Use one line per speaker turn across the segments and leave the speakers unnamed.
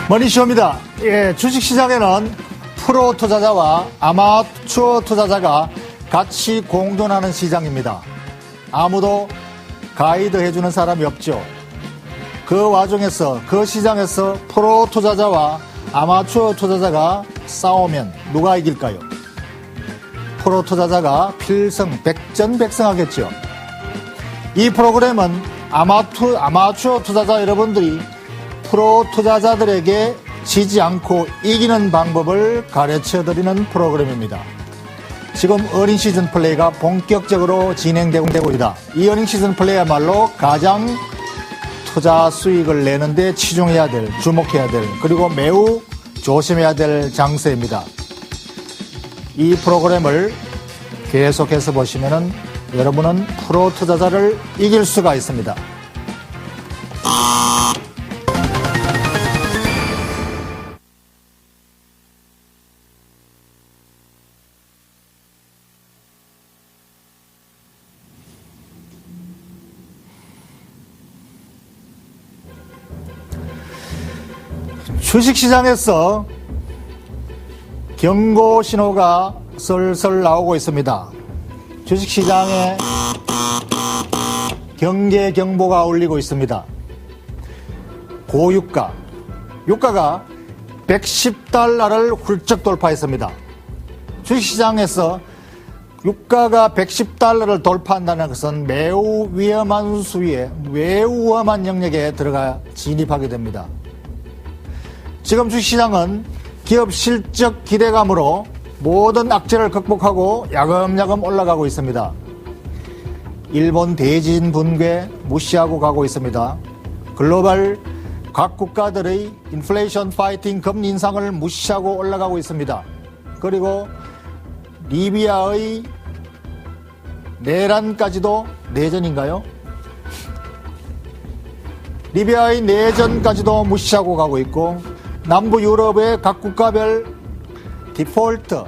머니쇼입니다. 예, 주식시장에는 프로 투자자와 아마추어 투자자가 같이 공존하는 시장입니다. 아무도 가이드 해주는 사람이 없죠. 그 와중에서, 그 시장에서 프로 투자자와 아마추어 투자자가 싸우면 누가 이길까요? 프로 투자자가 필승, 백전백승하겠죠. 이 프로그램은 아마추어 투자자 여러분들이 프로 투자자들에게 지지 않고 이기는 방법을 가르쳐드리는 프로그램입니다. 지금 어린 시즌 플레이가 본격적으로 진행되고 있다. 이 어린 시즌 플레이야말로 가장 투자 수익을 내는데 치중해야 될, 주목해야 될, 그리고 매우 조심해야 될 장세입니다. 이 프로그램을 계속해서 보시면은 여러분은 프로 투자자를 이길 수가 있습니다. 주식시장에서 경고 신호가 슬슬 나오고 있습니다. 주식시장에 경계 경보가 울리고 있습니다. 고유가, 유가가 110달러를 훌쩍 돌파했습니다. 주식시장에서 유가가 110달러를 돌파한다는 것은 매우 위험한 수위에, 매우 위험한 영역에 들어가 진입하게 됩니다. 지금 주식시장은 기업 실적 기대감으로 모든 악재를 극복하고 야금야금 올라가고 있습니다. 일본 대진 붕괴 무시하고 가고 있습니다. 글로벌 각 국가들의 인플레이션 파이팅 금리 인상을 무시하고 올라가고 있습니다. 그리고 리비아의 내란까지도, 내전인가요? 리비아의 내전까지도 무시하고 가고 있고, 남부 유럽의 각 국가별 디폴트,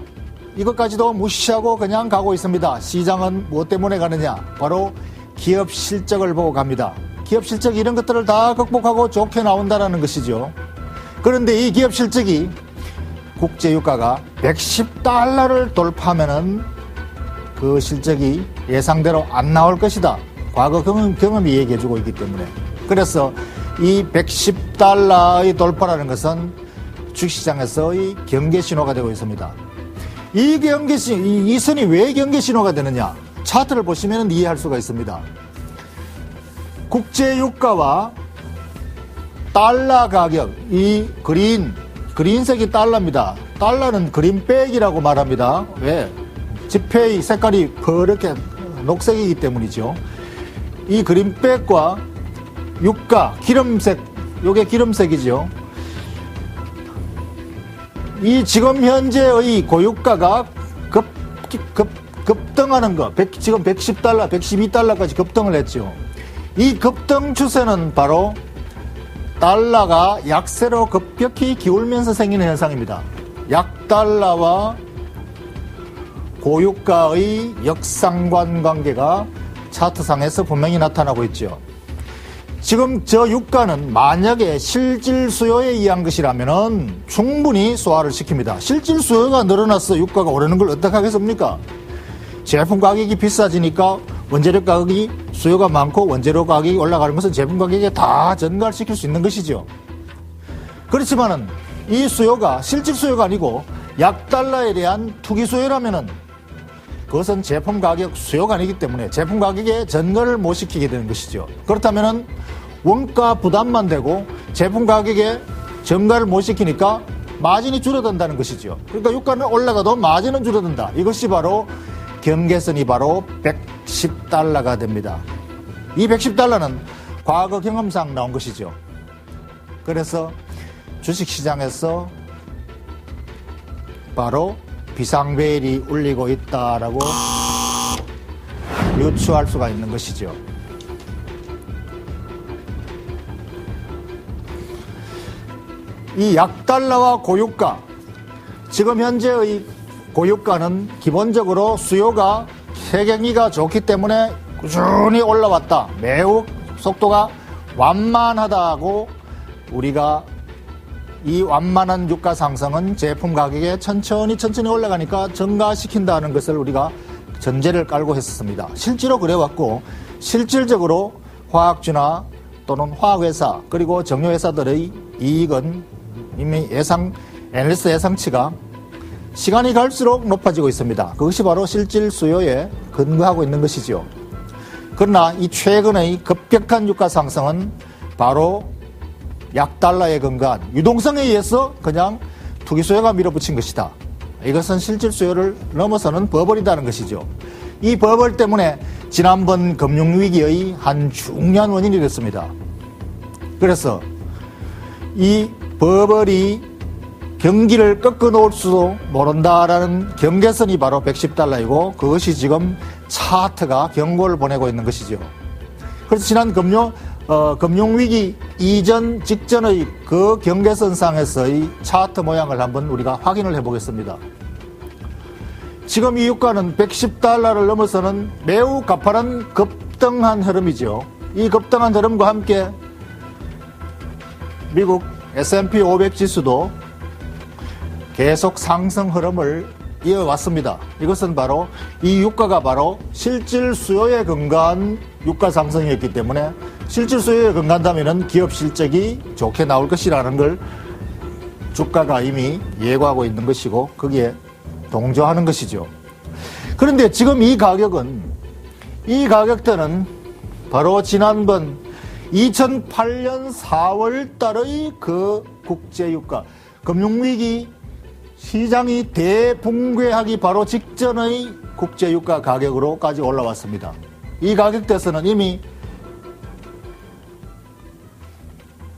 이것까지도 무시하고 그냥 가고 있습니다. 시장은 무엇 때문에 가느냐? 바로 기업 실적을 보고 갑니다. 기업 실적 이런 것들을 다 극복하고 좋게 나온다는 것이죠. 그런데 이 기업 실적이 국제유가가 110달러를 돌파하면은 그 실적이 예상대로 안 나올 것이다. 과거 경험이 얘기해주고 있기 때문에. 그래서 이 110달러의 돌파라는 것은 주식시장에서의 경계신호가 되고 있습니다. 이 선이 왜 경계신호가 되느냐? 차트를 보시면 이해할 수가 있습니다. 국제유가와 달러 가격, 이 그린색이 달러입니다. 달러는 그린백이라고 말합니다. 왜? 지폐의 색깔이 그렇게 녹색이기 때문이죠. 이 그린백과 유가, 기름색, 요게 기름색이죠. 이 지금 현재의 고유가가 급등하는 거, 지금 110달러, 112달러까지 급등을 했죠. 이 급등 추세는 바로 달러가 약세로 급격히 기울면서 생기는 현상입니다. 약달러와 고유가의 역상관 관계가 차트상에서 분명히 나타나고 있죠. 지금 저 유가는 만약에 실질 수요에 의한 것이라면 충분히 소화를 시킵니다. 실질 수요가 늘어나서 유가가 오르는 걸 어떻게 하겠습니까? 제품 가격이 비싸지니까 원재료 가격이 수요가 많고 원재료 가격이 올라가는 것은 제품 가격에 다 전가시킬 수 있는 것이죠. 그렇지만은 이 수요가 실질 수요가 아니고 약달러에 대한 투기 수요라면은 그것은 제품 가격 수요가 아니기 때문에 제품 가격에 전가를 못 시키게 되는 것이죠. 그렇다면은 원가 부담만 되고 제품 가격에 전가를 못 시키니까 마진이 줄어든다는 것이죠. 그러니까 유가는 올라가도 마진은 줄어든다. 이것이 바로 경계선이 바로 110달러가 됩니다. 이 110달러는 과거 경험상 나온 것이죠. 그래서 주식시장에서 바로 비상벨이 울리고 있다라고 유추할 수가 있는 것이죠. 이 약달러와 고유가, 지금 현재의 고유가는 기본적으로 수요가 세경기가 좋기 때문에 꾸준히 올라왔다. 매우 속도가 완만하다고 우리가 이 완만한 유가 상승은 제품 가격에 천천히 올라가니까 증가시킨다는 것을 우리가 전제를 깔고 했었습니다. 실제로 그래왔고, 실질적으로 화학주나 또는 화학회사 그리고 정유회사들의 이익은 이미 애널리스트 예상치가 시간이 갈수록 높아지고 있습니다. 그것이 바로 실질 수요에 근거하고 있는 것이죠. 그러나 이 최근의 급격한 유가 상승은 바로 약달러에 근거한 유동성에 의해서 그냥 투기 수요가 밀어붙인 것이다. 이것은 실질 수요를 넘어서는 버블이라는 것이죠. 이 버블 때문에 지난번 금융위기의 한 중요한 원인이 됐습니다. 그래서 이 버블이 경기를 꺾어놓을 수도 모른다라는 경계선이 바로 110달러이고 그것이 지금 차트가 경고를 보내고 있는 것이죠. 그래서 지난 금융위기 이전 직전의 그 경계선상에서의 차트 모양을 한번 우리가 확인을 해보겠습니다. 지금 이 유가는 110달러를 넘어서는 매우 가파른 급등한 흐름이죠. 이 급등한 흐름과 함께 미국 S&P 500 지수도 계속 상승 흐름을 이어왔습니다. 이것은 바로 이 유가가 바로 실질 수요에 근거한 유가 상승이었기 때문에 실질 수요에 근거한다면 기업 실적이 좋게 나올 것이라는 걸 주가가 이미 예고하고 있는 것이고 거기에 동조하는 것이죠. 그런데 지금 이 가격대는 바로 지난번 2008년 4월 달의 그 국제유가 금융위기 시장이 대붕괴하기 바로 직전의 국제유가 가격으로까지 올라왔습니다. 이 가격대에서는 이미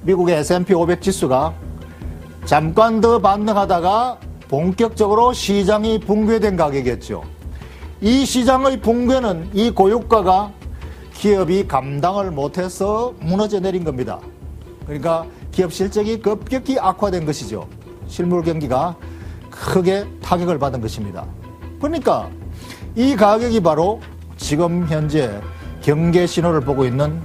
미국의 S&P 500 지수가 잠깐 더 반등하다가 본격적으로 시장이 붕괴된 가격이었죠. 이 시장의 붕괴는 이 고유가가 기업이 감당을 못해서 무너져 내린 겁니다. 그러니까 기업 실적이 급격히 악화된 것이죠. 실물 경기가 크게 타격을 받은 것입니다. 그러니까 이 가격이 바로 지금 현재 경계 신호를 보고 있는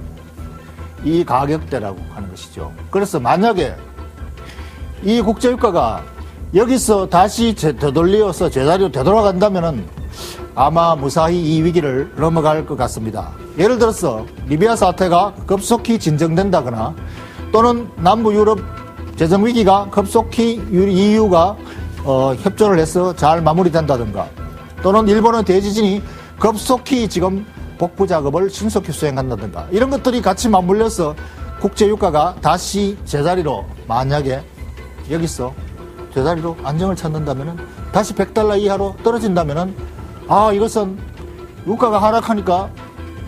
이 가격대라고 하는 것이죠. 그래서 만약에 이 국제유가가 여기서 다시 되돌려서 제자리로 되돌아간다면은 아마 무사히 이 위기를 넘어갈 것 같습니다. 예를 들어서 리비아 사태가 급속히 진정된다거나 또는 남부 유럽 재정 위기가 급속히 EU가 협조를 해서 잘 마무리된다든가 또는 일본의 대지진이 급속히 지금 복구 작업을 신속히 수행한다든가 이런 것들이 같이 맞물려서 국제유가가 다시 제자리로 만약에 여기서 제자리로 안정을 찾는다면은 다시 100달러 이하로 떨어진다면은 이것은 유가가 하락하니까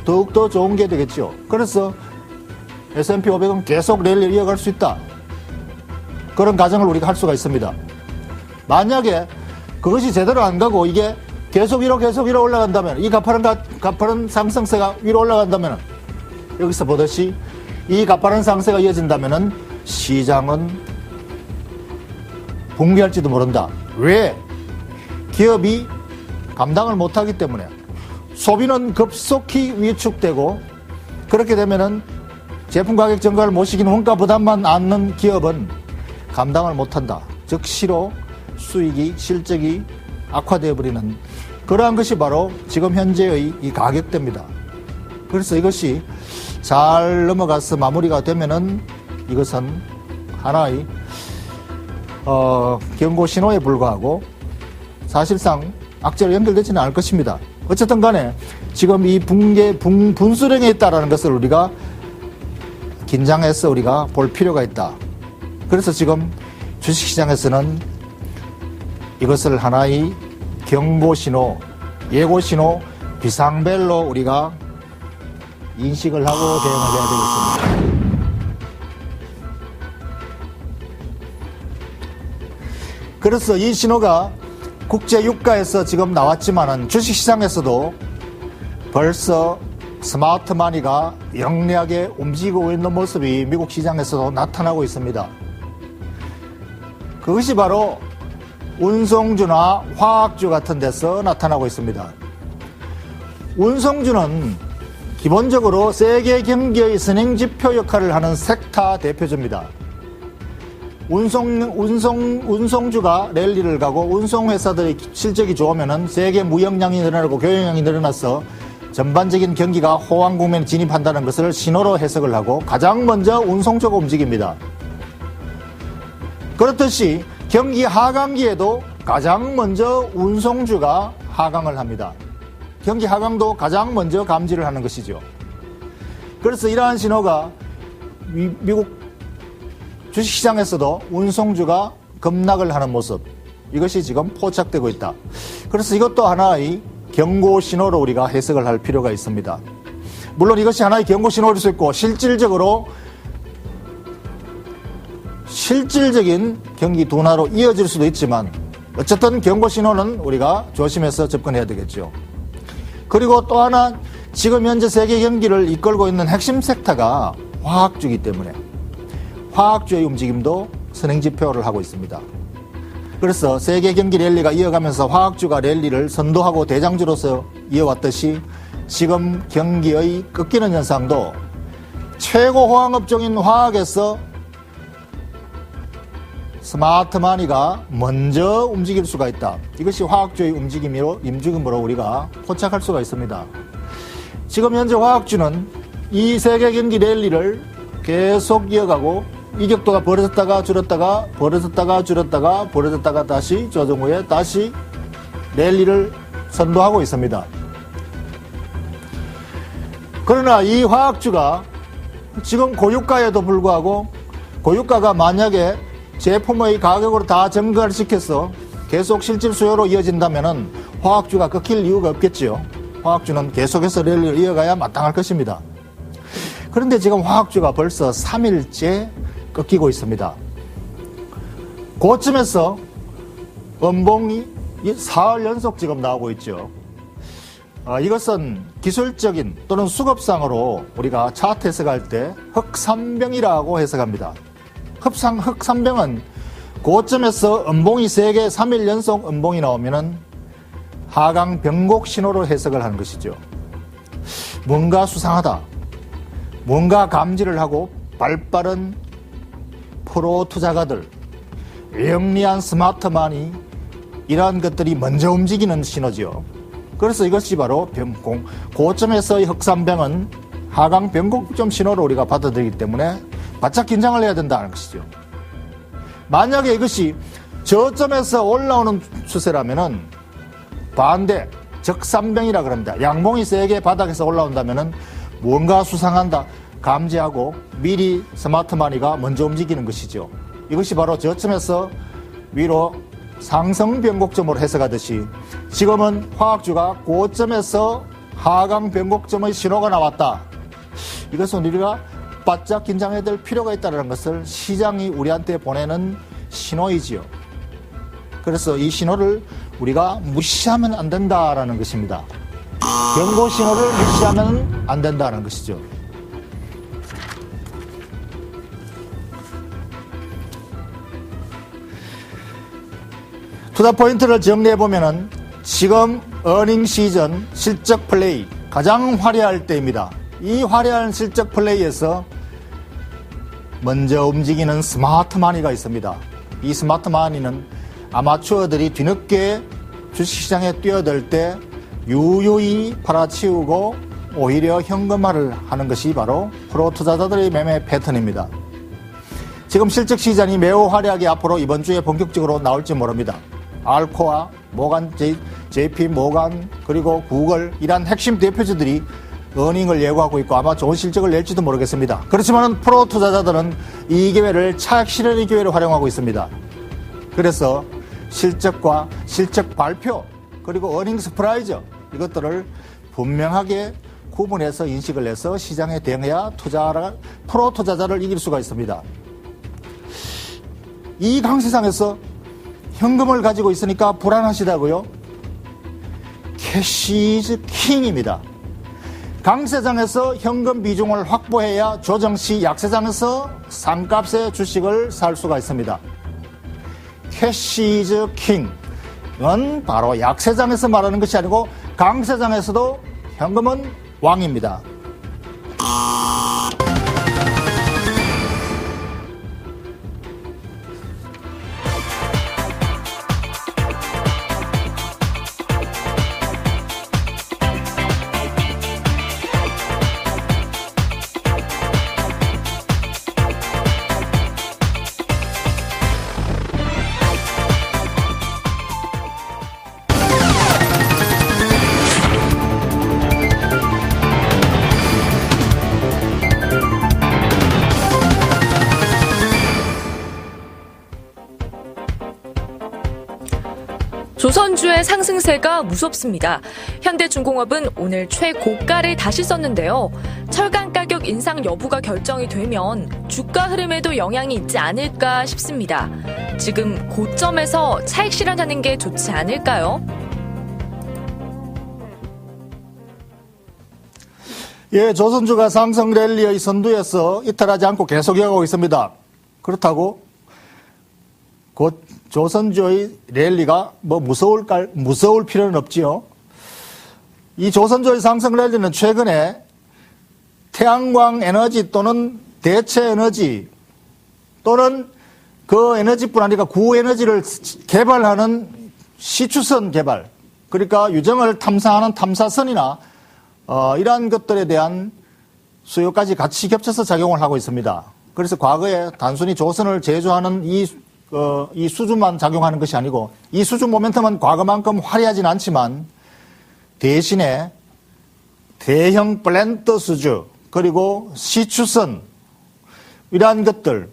더욱더 좋은 게 되겠죠. 그래서 S&P 500은 계속 랠리를 이어갈 수 있다. 그런 가정을 우리가 할 수가 있습니다. 만약에 그것이 제대로 안 가고 이게 계속 위로 올라간다면 이 가파른 상승세가 위로 올라간다면 여기서 보듯이 이 가파른 상승세가 이어진다면 시장은 붕괴할지도 모른다. 왜? 기업이 감당을 못하기 때문에 소비는 급속히 위축되고 그렇게 되면은 제품 가격 증가를 못 시키는 원가 부담만 안는 기업은 감당을 못한다. 즉시로 수익이 실적이 악화되어 버리는 그러한 것이 바로 지금 현재의 이 가격대입니다. 그래서 이것이 잘 넘어가서 마무리가 되면은 이것은 하나의 경고 신호에 불과하고 사실상 악재로 연결되지는 않을 것입니다. 어쨌든 간에 지금 이 분수령에 있다라는 것을 우리가 긴장해서 우리가 볼 필요가 있다. 그래서 지금 주식시장에서는 이것을 하나의 경고신호, 예고신호, 비상벨로 우리가 인식을 하고 대응을 해야 되겠습니다. 그래서 이 신호가 국제유가에서 지금 나왔지만은 주식시장에서도 벌써 스마트 마니가 영리하게 움직이고 있는 모습이 미국 시장에서도 나타나고 있습니다. 그것이 바로 운송주나 화학주 같은 데서 나타나고 있습니다. 운송주는 기본적으로 세계 경기의 선행지표 역할을 하는 섹터 대표주입니다. 운송주가 랠리를 가고 운송회사들의 실적이 좋으면은 세계 무역량이 늘어나고 교역량이 늘어나서 전반적인 경기가 호황 국면에 진입한다는 것을 신호로 해석을 하고 가장 먼저 운송주가 움직입니다. 그렇듯이 경기 하강기에도 가장 먼저 운송주가 하강을 합니다. 경기 하강도 가장 먼저 감지를 하는 것이죠. 그래서 이러한 신호가 미국 주식시장에서도 운송주가 급락을 하는 모습, 이것이 지금 포착되고 있다. 그래서 이것도 하나의 경고 신호로 우리가 해석을 할 필요가 있습니다. 물론 이것이 하나의 경고 신호일 수 있고 실질적인 경기 둔화로 이어질 수도 있지만 어쨌든 경고 신호는 우리가 조심해서 접근해야 되겠죠. 그리고 또 하나 지금 현재 세계 경기를 이끌고 있는 핵심 섹터가 화학주이기 때문에 화학주의 움직임도 선행지표를 하고 있습니다. 그래서 세계 경기 랠리가 이어가면서 화학주가 랠리를 선도하고 대장주로서 이어왔듯이 지금 경기의 꺾이는 현상도 최고 호황업종인 화학에서 스마트마니가 먼저 움직일 수가 있다. 이것이 화학주의 움직임으로 우리가 포착할 수가 있습니다. 지금 현재 화학주는 이 세계 경기 랠리를 계속 이어가고 이격도가 벌어졌다가 줄었다가 벌어졌다가 줄었다가 벌어졌다가 다시 조정 후에 다시 랠리를 선도하고 있습니다. 그러나 이 화학주가 지금 고유가에도 불구하고 고유가가 만약에 제품의 가격으로 다 증가를 시켜서 계속 실질 수요로 이어진다면 화학주가 꺾일 이유가 없겠지요. 화학주는 계속해서 랠리를 이어가야 마땅할 것입니다. 그런데 지금 화학주가 벌써 3일째 꺾이고 있습니다. 고점에서 음봉이 사흘 연속 지금 나오고 있죠. 이것은 기술적인 또는 수급상으로 우리가 차트 해석할 때 흑삼병이라고 해석합니다. 흑삼병은 고점에서 음봉이 3개 3일 연속 음봉이 나오면은 하강 변곡 신호로 해석을 하는 것이죠. 뭔가 수상하다. 뭔가 감지를 하고 발빠른 프로 투자가들, 영리한 스마트만이 이러한 것들이 먼저 움직이는 신호지요. 그래서 이것이 바로 고점에서의 흑삼병은 하강 변곡점 신호로 우리가 받아들이기 때문에 바짝 긴장을 해야 된다는 것이죠. 만약에 이것이 저점에서 올라오는 추세라면은 반대 적삼병이라 그럽니다. 양봉이 세게 바닥에서 올라온다면은 뭔가 수상한다 감지하고 미리 스마트마니가 먼저 움직이는 것이죠. 이것이 바로 저점에서 위로 상승 변곡점으로 해석하듯이 지금은 화학주가 고점에서 하강 변곡점의 신호가 나왔다. 이것은 우리가 바짝 긴장해야 될 필요가 있다는 것을 시장이 우리한테 보내는 신호이지요. 그래서 이 신호를 우리가 무시하면 안 된다라는 것입니다. 경고 신호를 무시하면 안 된다는 것이죠. 투자 포인트를 정리해보면은 지금 어닝 시즌 실적 플레이 가장 화려할 때입니다. 이 화려한 실적 플레이에서 먼저 움직이는 스마트마니가 있습니다. 이 스마트마니는 아마추어들이 뒤늦게 주식시장에 뛰어들 때 유유히 팔아치우고 오히려 현금화를 하는 것이 바로 프로 투자자들의 매매 패턴입니다. 지금 실적 시즌이 매우 화려하게 앞으로 이번 주에 본격적으로 나올지 모릅니다. 알코아, 모간, JP 모간, 그리고 구글 이란 핵심 대표주들이 어닝을 예고하고 있고 아마 좋은 실적을 낼지도 모르겠습니다. 그렇지만 프로 투자자들은 이 기회를 차익 실현의 기회를 활용하고 있습니다. 그래서 실적과 실적 발표 그리고 어닝 서프라이즈 이것들을 분명하게 구분해서 인식을 해서 시장에 대응해야 프로 투자자를 이길 수가 있습니다. 이 강세상에서 현금을 가지고 있으니까 불안하시다고요? 캐시 이즈 킹입니다. 강세장에서 현금 비중을 확보해야 조정시 약세장에서 싼값의 주식을 살 수가 있습니다. 캐시 이즈 킹은 바로 약세장에서 말하는 것이 아니고 강세장에서도 현금은 왕입니다.
조선주의 상승세가 무섭습니다. 현대중공업은 오늘 최고가를 다시 썼는데요. 철강 가격 인상 여부가 결정이 되면 주가 흐름에도 영향이 있지 않을까 싶습니다. 지금 고점에서 차익 실현하는 게 좋지 않을까요?
예, 조선주가 상승 랠리의 선두에서 이탈하지 않고 계속 이어가고 있습니다. 그렇다고 곧 조선주의 랠리가 무서울 필요는 없지요. 이 조선주의 상승 랠리는 최근에 태양광 에너지 또는 대체 에너지 또는 그 에너지뿐 아니라 구에너지를 개발하는 시추선 개발, 그러니까 유정을 탐사하는 탐사선이나 이러한 것들에 대한 수요까지 같이 겹쳐서 작용을 하고 있습니다. 그래서 과거에 단순히 조선을 제조하는 이 수주만 작용하는 것이 아니고, 이 수주 모멘텀은 과거만큼 화려하진 않지만 대신에 대형 플랜트 수주 그리고 시추선 이러한 것들,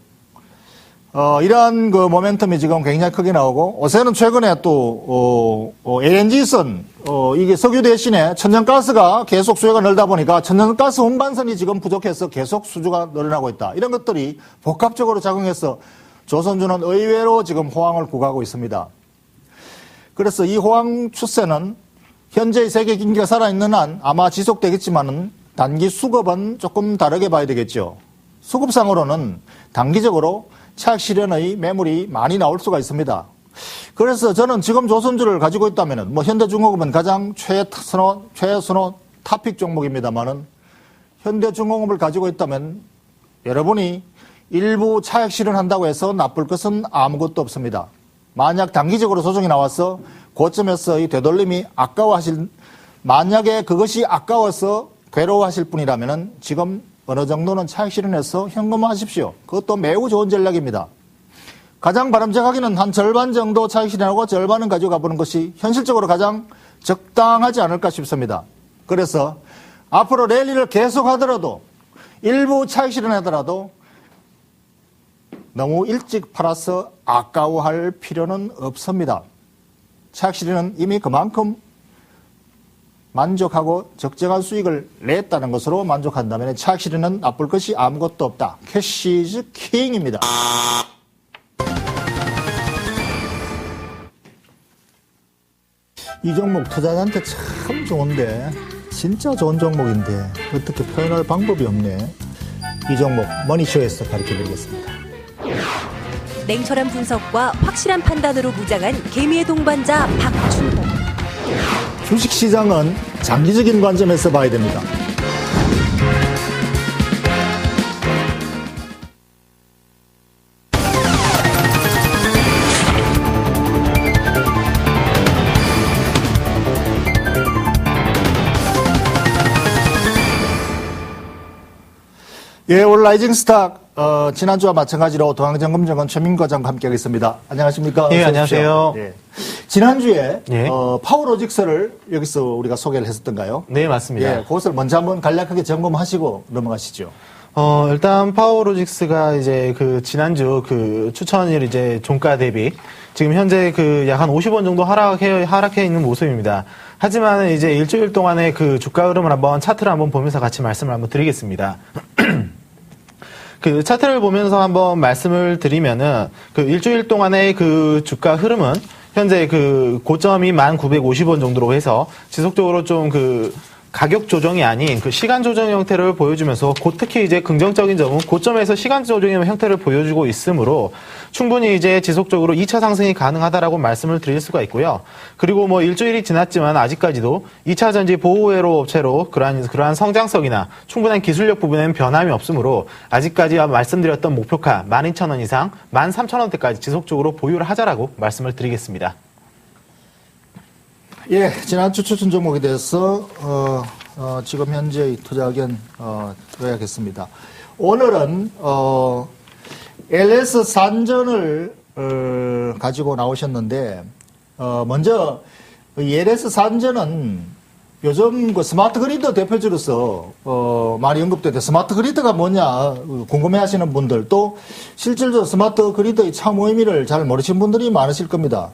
이러한 그 모멘텀이 지금 굉장히 크게 나오고, 요새는 최근에 또 LNG선, 이게 석유 대신에 천연가스가 계속 수요가 늘다 보니까 천연가스 운반선이 지금 부족해서 계속 수주가 늘어나고 있다. 이런 것들이 복합적으로 작용해서 조선주는 의외로 지금 호황을 구가하고 있습니다. 그래서 이 호황 추세는 현재의 세계 경기가 살아있는 한 아마 지속되겠지만은 단기 수급은 조금 다르게 봐야 되겠죠. 수급상으로는 단기적으로 차익 실현의 매물이 많이 나올 수가 있습니다. 그래서 저는 지금 조선주를 가지고 있다면은 현대중공업은 가장 최선호 탑픽 종목입니다만은 현대중공업을 가지고 있다면 여러분이 일부 차익 실현한다고 해서 나쁠 것은 아무것도 없습니다. 만약 단기적으로 조정이 나와서 고점에서 이 되돌림이 만약에 그것이 아까워서 괴로워하실 분이라면은 지금 어느 정도는 차익 실현해서 현금화하십시오. 그것도 매우 좋은 전략입니다. 가장 바람직하기는 한 절반 정도 차익 실현하고 절반은 가져가 보는 것이 현실적으로 가장 적당하지 않을까 싶습니다. 그래서 앞으로 랠리를 계속하더라도 일부 차익 실현하더라도 너무 일찍 팔아서 아까워할 필요는 없습니다. 차익 실현은 이미 그만큼 만족하고 적정한 수익을 냈다는 것으로 만족한다면 차익 실현은 나쁠 것이 아무것도 없다. 캐시 이즈 킹입니다. 이 종목 투자자한테 참 좋은데, 진짜 좋은 종목인데 어떻게 표현할 방법이 없네. 이 종목 머니쇼에서 가르쳐드리겠습니다.
냉철한 분석과 확실한 판단으로 무장한 개미의 동반자 박준호.
주식시장은 장기적인 관점에서 봐야 됩니다. 예, 올 라이징 스탁 지난주와 마찬가지로 동양증권증권 최민구 과장과 함께하겠습니다. 안녕하십니까?
예, 안녕하세요.
예. 지난주에
예.
파워로직스를 여기서 우리가 소개를 했었던가요?
네, 맞습니다.
예, 그것을 먼저 한번 간략하게 점검하시고 넘어가시죠.
일단 파워로직스가 이제 그 지난주 그 추천일 이제 종가 대비 지금 현재 그 약 한 50원 정도 하락해 있는 모습입니다. 하지만 이제 일주일 동안의 그 주가 흐름을 한번 차트를 한번 보면서 같이 말씀을 한번 드리겠습니다. 그 차트를 보면서 한번 말씀을 드리면은 그 일주일 동안의 그 주가 흐름은 현재 그 고점이 1,950원 정도로 해서 지속적으로 좀 그 가격 조정이 아닌 그 시간 조정 형태를 보여주면서 특히 이제 긍정적인 점은 고점에서 시간 조정의 형태를 보여주고 있으므로 충분히 이제 지속적으로 2차 상승이 가능하다라고 말씀을 드릴 수가 있고요. 그리고 뭐 일주일이 지났지만 아직까지도 2차 전지 보호회로 업체로 그러한 성장성이나 충분한 기술력 부분에는 변함이 없으므로 아직까지 말씀드렸던 목표가 12,000원 이상 13,000원대까지 지속적으로 보유를 하자라고 말씀을 드리겠습니다.
예, 지난주 추천 종목에 대해서 지금 현재 투자 의견 드려야겠습니다. 오늘은 LS 산전을 가지고 나오셨는데 먼저 이 LS 산전은 요즘 그 스마트 그리드 대표주로서 많이 언급되는데 스마트 그리드가 뭐냐 궁금해하시는 분들 또 실질적으로 스마트 그리드의 참 의미를 잘 모르시는 분들이 많으실 겁니다.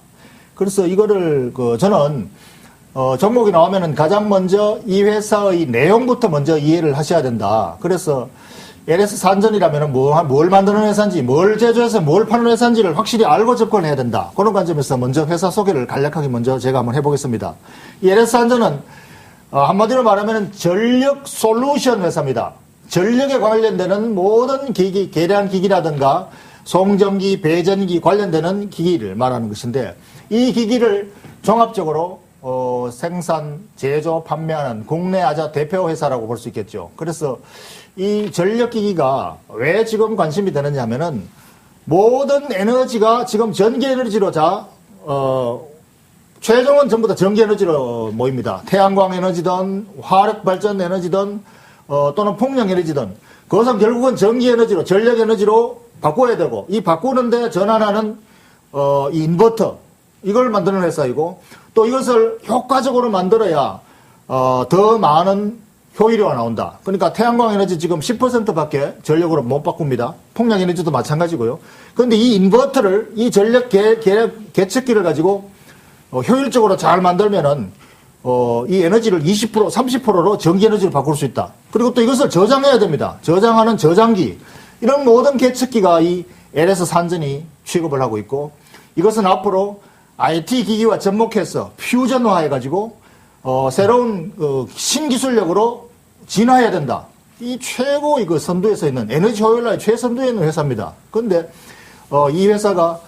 그래서 이거를 저는 종목이 나오면은 가장 먼저 이 회사의 내용부터 먼저 이해를 하셔야 된다. 그래서 LS 산전이라면은 뭘 만드는 회사인지, 뭘 제조해서 뭘 파는 회사인지를 확실히 알고 접근해야 된다. 그런 관점에서 먼저 회사 소개를 간략하게 먼저 제가 한번 해보겠습니다. 이 LS 산전은 한마디로 말하면은 전력 솔루션 회사입니다. 전력에 관련되는 모든 기기, 계량 기기라든가 송전기, 배전기 관련되는 기기를 말하는 것인데, 이 기기를 종합적으로 생산, 제조, 판매하는 국내 아주 대표 회사라고 볼 수 있겠죠. 그래서 이 전력기기가 왜 지금 관심이 되느냐 하면은 모든 에너지가 지금 전기에너지로 최종은 전부 다 전기에너지로 모입니다. 태양광 에너지든 화력발전 에너지든 또는 풍력 에너지든 그것은 결국은 전기에너지로, 전력에너지로 바꿔야 되고, 이 바꾸는데 전환하는 이 인버터, 이걸 만드는 회사이고, 또 이것을 효과적으로 만들어야 더 많은 효율이 나온다. 그러니까 태양광 에너지 지금 10%밖에 전력으로 못 바꿉니다. 풍력 에너지도 마찬가지고요. 그런데 이 인버터를, 이 전력 계측기를 가지고 효율적으로 잘 만들면은 이 에너지를 20%, 30%로 전기 에너지로 바꿀 수 있다. 그리고 또 이것을 저장해야 됩니다. 저장하는 저장기, 이런 모든 계측기가 이 LS 산전이 취급을 하고 있고, 이것은 앞으로 IT 기기와 접목해서 퓨전화해가지고 새로운 신기술력으로 진화해야 된다. 이 최고 이거 선두에 서 있는, 에너지 효율화의 최선두에 있는 회사입니다. 그런데 이 회사가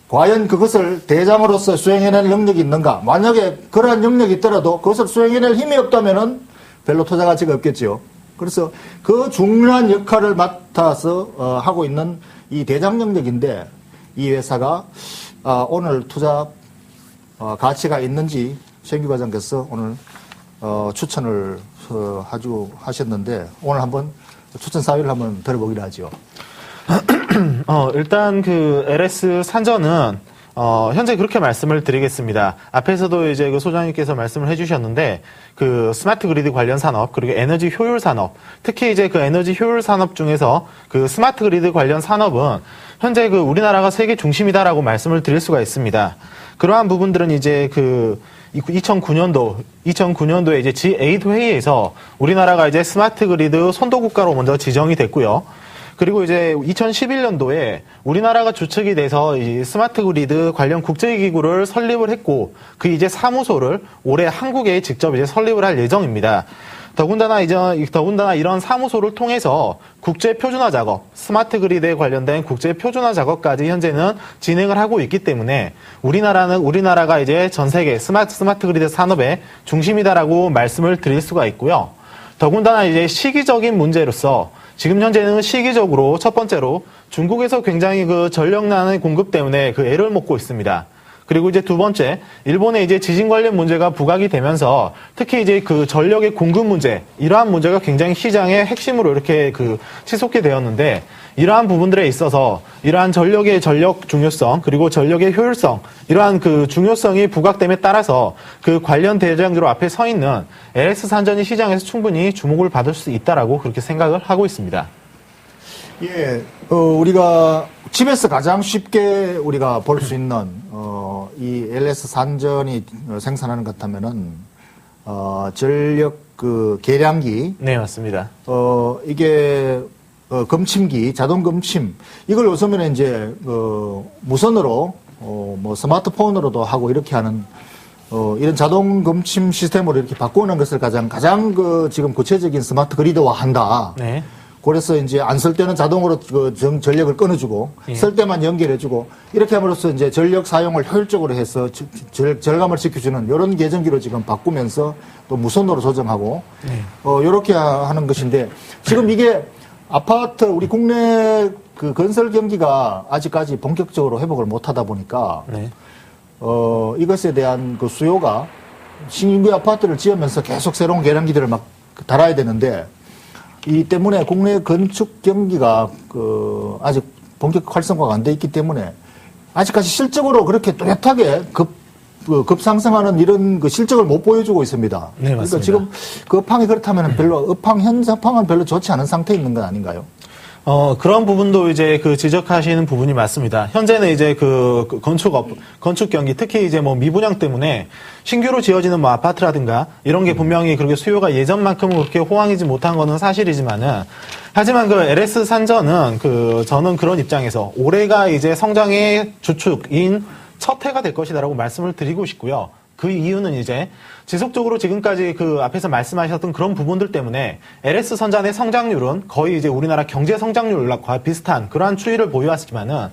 과연 그것을 대장으로서 수행해낼 능력이 있는가? 만약에 그러한 능력이 있더라도 그것을 수행해낼 힘이 없다면은 별로 투자 가치가 없겠지요. 그래서 그 중요한 역할을 맡아서 하고 있는 이 대장 영역인데, 이 회사가 오늘 투자 가치가 있는지 최인규 과장께서 오늘 추천을 하셨는데, 오늘 한번 추천 사유를 한번 들어보기로 하죠.
일단 그 LS 산전은 현재 그렇게 말씀을 드리겠습니다. 앞에서도 이제 그 소장님께서 말씀을 해주셨는데, 그 스마트 그리드 관련 산업, 그리고 에너지 효율 산업, 특히 이제 그 에너지 효율 산업 중에서 그 스마트 그리드 관련 산업은 현재 그 우리나라가 세계 중심이다라고 말씀을 드릴 수가 있습니다. 그러한 부분들은 이제 그 2009년도에 이제 G8 회의에서 우리나라가 이제 스마트 그리드 선도 국가로 먼저 지정이 됐고요. 그리고 이제 2011년도에 우리나라가 주축이 돼서 이 스마트 그리드 관련 국제기구를 설립을 했고, 그 이제 사무소를 올해 한국에 직접 이제 설립을 할 예정입니다. 더군다나 이런 사무소를 통해서 국제 표준화 작업, 스마트 그리드에 관련된 국제 표준화 작업까지 현재는 진행을 하고 있기 때문에 우리나라가 이제 전 세계 스마트 그리드 산업의 중심이다라고 말씀을 드릴 수가 있고요. 더군다나 이제 시기적인 문제로서 지금 현재는 시기적으로 첫 번째로 중국에서 굉장히 그 전력난의 공급 때문에 그 애를 먹고 있습니다. 그리고 이제 두 번째, 일본의 이제 지진 관련 문제가 부각이 되면서 특히 이제 그 전력의 공급 문제, 이러한 문제가 굉장히 시장의 핵심으로 이렇게 그 치솟게 되었는데, 이러한 부분들에 있어서 이러한 전력 중요성, 그리고 전력의 효율성, 이러한 그 중요성이 부각됨에 따라서 그 관련 대장주로 앞에 서 있는 LS 산전이 시장에서 충분히 주목을 받을 수 있다라고 그렇게 생각을 하고 있습니다.
예, 우리가 집에서 가장 쉽게 우리가 볼 수 있는 이 LS 산전이 생산하는 것 같으면은 전력 그 계량기,
네, 맞습니다.
이게 검침기, 자동 검침, 이걸 요즘에는 이제 무선으로 뭐 스마트폰으로도 하고 이렇게 하는 이런 자동 검침 시스템으로 이렇게 바꾸는 것을 가장 지금 구체적인 스마트 그리드화 한다.
네.
그래서 이제 안 쓸 때는 자동으로 전력을 끊어주고,
예.
쓸 때만 연결해주고, 이렇게 함으로써 이제 전력 사용을 효율적으로 해서 절감을 지켜주는 이런 계정기로 지금 바꾸면서 또 무선으로 조정하고, 이렇게 하는 것인데, 지금 이게 아파트, 우리 국내 그 건설 경기가 아직까지 본격적으로 회복을 못 하다 보니까,
네.
이것에 대한 그 수요가 신규 아파트를 지으면서 계속 새로운 계량기들을 막 달아야 되는데, 이 때문에 국내 건축 경기가 아직 본격 활성화가 안 돼 있기 때문에 아직까지 실적으로 그렇게 뚜렷하게 급상승하는 이런 그 실적을 못 보여주고 있습니다.
네, 맞습니다.
그러니까 지금 그 업황이 그렇다면 현재 업황은 별로 좋지 않은 상태에 있는 건 아닌가요?
그런 부분도 이제 그 지적하시는 부분이 맞습니다. 현재는 이제 그 건축 경기, 특히 이제 뭐 미분양 때문에 신규로 지어지는 뭐 아파트라든가 이런 게 분명히 그렇게 수요가 예전만큼 그렇게 호황이지 못한 거는 사실이지만은, 하지만 그 LS 산전은 저는 그런 입장에서 올해가 이제 성장의 주축인 첫 해가 될 것이다라고 말씀을 드리고 싶고요. 그 이유는 이제 지속적으로 지금까지 그 앞에서 말씀하셨던 그런 부분들 때문에 LS 선전의 성장률은 거의 이제 우리나라 경제 성장률과 비슷한 그러한 추이를 보유하지만은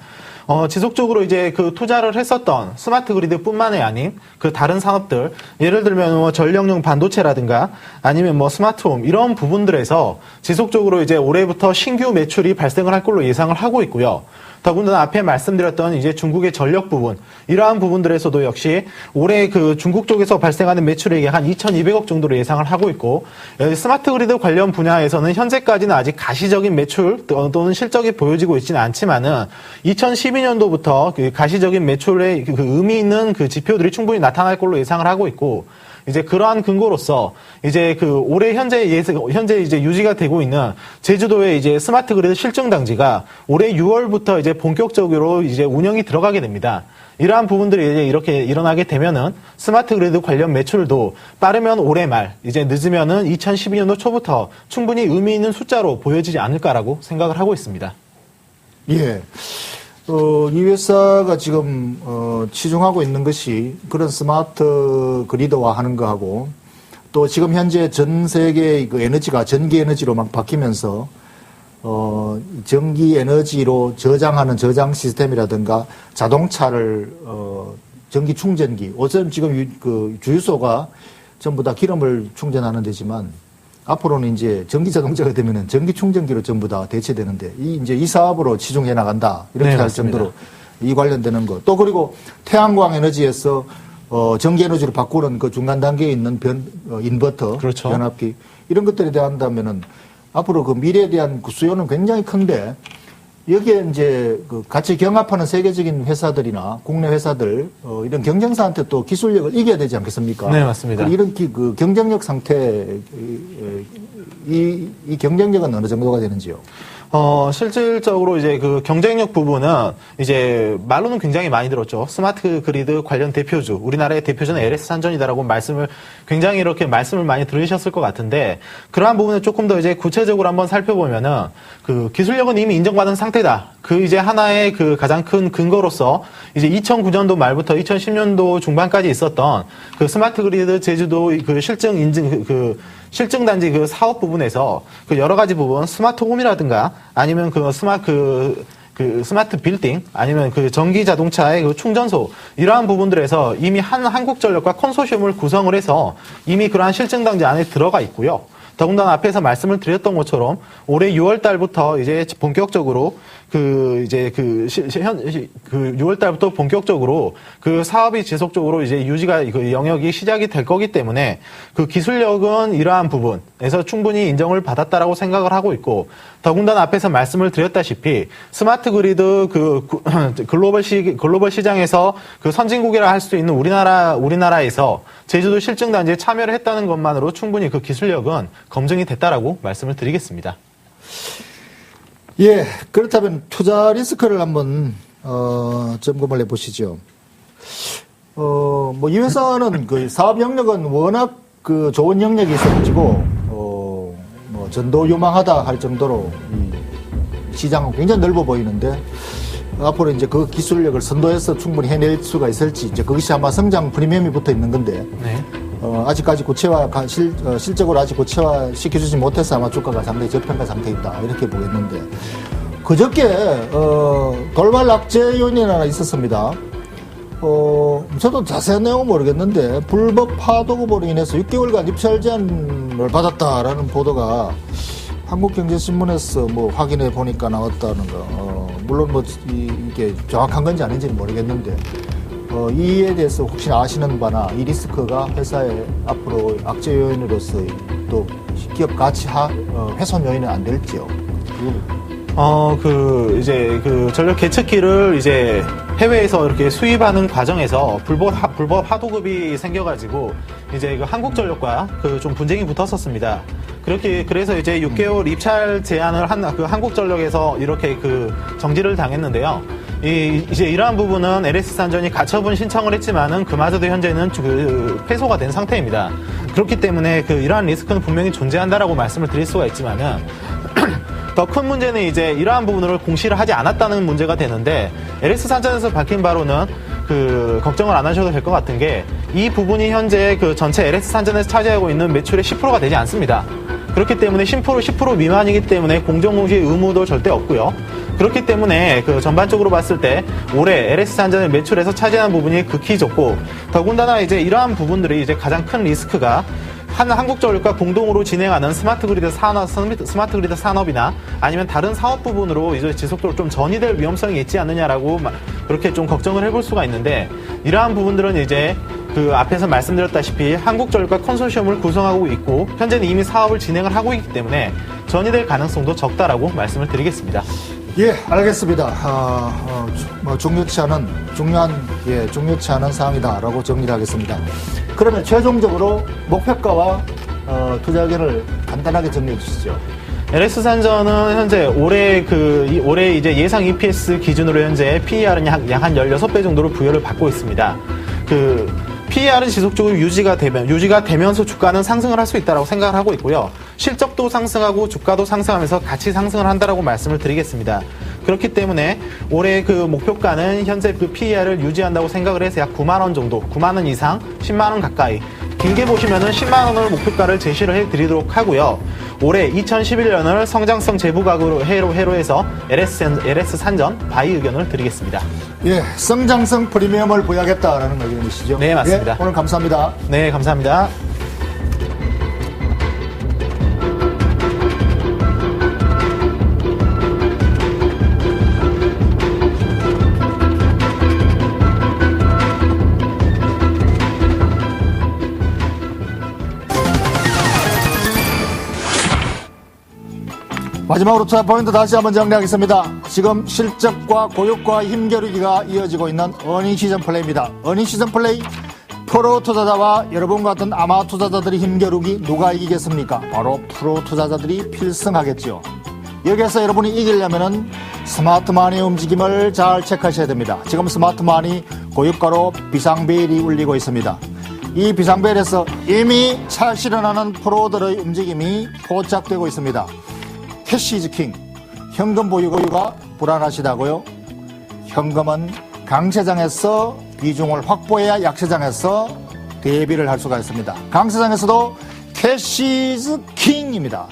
지속적으로 이제 그 투자를 했었던 스마트 그리드뿐만이 아닌 그 다른 산업들, 예를 들면 뭐 전력용 반도체라든가 아니면 뭐 스마트홈 이런 부분들에서 지속적으로 이제 올해부터 신규 매출이 발생을 할 걸로 예상을 하고 있고요. 더군다나 앞에 말씀드렸던 이제 중국의 전력 부분, 이러한 부분들에서도 역시 올해 그 중국 쪽에서 발생하는 매출액이 한 2,200억 정도로 예상을 하고 있고, 스마트 그리드 관련 분야에서는 현재까지는 아직 가시적인 매출 또는 실적이 보여지고 있지는 않지만은 2012년도부터 그 가시적인 매출의 그 의미 있는 그 지표들이 충분히 나타날 걸로 예상을 하고 있고, 이제 그러한 근거로서 이제 그 올해 현재 이제 유지가 되고 있는 제주도의 이제 스마트 그리드 실증 당지가 올해 6월부터 이제 본격적으로 이제 운영이 들어가게 됩니다. 이러한 부분들이 이제 이렇게 일어나게 되면은 스마트 그리드 관련 매출도 빠르면 올해 말, 이제 늦으면은 2012년도 초부터 충분히 의미 있는 숫자로 보여지지 않을까라고 생각을 하고 있습니다.
예. 이 회사가 지금 치중하고 있는 것이 그런 스마트 그리드화 하는 거하고, 또 지금 현재 전 세계의 그 에너지가 전기 에너지로 막 바뀌면서 전기 에너지로 저장하는 저장 시스템이라든가 자동차를 전기 충전기, 우선 지금 그 주유소가 전부 다 기름을 충전하는 데지만 앞으로는 이제 전기 자동차가 되면은 전기 충전기로 전부 다 대체되는데, 이제 이 사업으로 치중해 나간다, 이렇게 할 정도로 이 관련되는 거. 또 그리고 태양광 에너지에서 전기 에너지로 바꾸는 그 중간 단계에 있는 인버터,
그렇죠.
변압기, 이런 것들에 대한다면은 앞으로 그 미래에 대한 그 수요는 굉장히 큰데, 여기에 이제 그 같이 경합하는 세계적인 회사들이나 국내 회사들, 이런 경쟁사한테 또 기술력을 이겨야 되지 않겠습니까?
네, 맞습니다.
이런 그 경쟁력 상태, 이 경쟁력은 어느 정도가 되는지요?
실질적으로 이제 그 경쟁력 부분은 이제 말로는 굉장히 많이 들었죠. 스마트 그리드 관련 대표주, 우리나라의 대표주는 LS 산전이다라고 굉장히 이렇게 말씀을 많이 들으셨을 것 같은데, 그러한 부분을 조금 더 이제 구체적으로 한번 살펴보면은 그 기술력은 이미 인정받은 상태다. 그 이제 하나의 그 가장 큰 근거로서 이제 2009년도 말부터 2010년도 중반까지 있었던 그 스마트 그리드 제주도 그 실증 인증 실증 단지 그 사업 부분에서 그 여러 가지 부분, 스마트 홈이라든가 아니면 그 스마트 빌딩, 아니면 그 전기 자동차의 그 충전소, 이러한 부분들에서 이미 한국전력과 컨소시엄을 구성을 해서 이미 그러한 실증 단지 안에 들어가 있고요. 더군다나 앞에서 말씀을 드렸던 것처럼 올해 6월 달부터 이제 본격적으로 6월 달부터 본격적으로 그 사업이 지속적으로 이제 유지가 그 영역이 시작이 될 거기 때문에 그 기술력은 이러한 부분에서 충분히 인정을 받았다라고 생각을 하고 있고, 더군다나 앞에서 말씀을 드렸다시피 스마트 그리드 글로벌 시장에서 그 선진국이라 할 수 있는 우리나라에서 제주도 실증 단지에 참여를 했다는 것만으로 충분히 그 기술력은 검증이 됐다라고 말씀을 드리겠습니다.
예, 그렇다면 투자 리스크를 한번 점검을 해보시죠. 이 회사는 그 사업 영역은 워낙 그 좋은 영역이 있어가지고 전도 유망하다 할 정도로 이 시장은 굉장히 넓어 보이는데, 앞으로 이제 그 기술력을 선도해서 충분히 해낼 수가 있을지, 이제 그것이 아마 성장 프리미엄이 붙어 있는 건데,
네.
아직까지 실적으로 아직 고체화 시켜주지 못해서 아마 주가가 상당히 저평가 상태에 있다, 이렇게 보겠는데, 그저께 돌발 악재 요인이 하나 있었습니다. 저도 자세한 내용은 모르겠는데 불법 파도급으로 인해서 6개월간 입찰 제한을 받았다라는 보도가 한국경제신문에서 뭐 확인해 보니까 나왔다는 거. 물론 뭐 이게 정확한 건지 아닌지는 모르겠는데, 이에 대해서 혹시 아시는 바나 이 리스크가 회사의 앞으로 악재 요인으로서 또 기업 가치 훼손 요인은 안 될지요?
이제 전력 계측기를 이제 해외에서 이렇게 수입하는 과정에서 불법 하도급이 생겨가지고 이제 한국전력과 좀 분쟁이 붙었었습니다. 그래서 이제 6개월 입찰 제한을 한 한국전력에서 이렇게 정지를 당했는데요. 이제 이러한 부분은 LS산전이 가처분 신청을 했지만은 그마저도 현재는 패소가 된 상태입니다. 그렇기 때문에 이러한 리스크는 분명히 존재한다라고 말씀을 드릴 수가 있지만은 더 큰 문제는 이제 이러한 부분을 공시를 하지 않았다는 문제가 되는데 LS산전에서 밝힌 바로는 걱정을 안 하셔도 될 것 같은 게 이 부분이 현재 전체 LS산전에서 차지하고 있는 매출의 10%가 되지 않습니다. 그렇기 때문에 10% 미만이기 때문에 공정공시 의무도 절대 없고요. 그렇기 때문에 전반적으로 봤을 때 올해 LS산전의 매출에서 차지하는 부분이 극히 적고 더군다나 이제 이러한 부분들이 이제 가장 큰 리스크가 한국전력과 공동으로 진행하는 스마트 그리드 산업이나 아니면 다른 사업 부분으로 이제 지속적으로 좀 전이될 위험성이 있지 않느냐라고 그렇게 좀 걱정을 해볼 수가 있는데 이러한 부분들은 이제 앞에서 말씀드렸다시피 한국전력과 컨소시엄을 구성하고 있고 현재는 이미 사업을 진행을 하고 있기 때문에 전이될 가능성도 적다라고 말씀을 드리겠습니다.
예, 알겠습니다. 중요치 않은 사항이다라고 정리를 하겠습니다. 그러면 최종적으로 목표가와 투자 의견을 간단하게 정리해 주시죠.
LS산전은 현재 올해 이제 예상 EPS 기준으로 현재 PER은 약 한 16배 정도로 부여를 받고 있습니다. PER은 지속적으로 유지가 되면서 주가는 상승을 할 수 있다고 생각을 하고 있고요. 실적도 상승하고 주가도 상승하면서 같이 상승을 한다라고 말씀을 드리겠습니다. 그렇기 때문에 올해 목표가는 현재 PER을 유지한다고 생각을 해서 약 9만 원 정도, 9만 원 이상, 10만 원 가까이. 길게 보시면은 10만 원을 목표가를 제시를 해드리도록 하고요. 올해 2011년을 성장성 재부각으로 해로 해서 LS산전 바이 의견을 드리겠습니다.
예, 성장성 프리미엄을 부여하겠다라는 의견이시죠?
네, 맞습니다.
예, 오늘 감사합니다.
네, 감사합니다.
마지막으로 투자 포인트 다시 한번 정리하겠습니다. 지금 실적과 고용과 힘겨루기가 이어지고 있는 어닝 시즌 플레이입니다. 어닝 시즌 플레이 프로 투자자와 여러분 같은 아마 투자자들이 힘겨루기 누가 이기겠습니까? 바로 프로 투자자들이 필승하겠죠. 여기에서 여러분이 이기려면은 스마트마니의 움직임을 잘 체크하셔야 됩니다. 지금 스마트마니 고유가로 비상벨이 울리고 있습니다. 이 비상벨에서 이미 차 실현하는 프로들의 움직임이 포착되고 있습니다. 캐시 이즈 킹, 현금 보유가 불안하시다고요? 현금은 강세장에서 비중을 확보해야 약세장에서 대비를 할 수가 있습니다. 강세장에서도 캐시 이즈 킹입니다.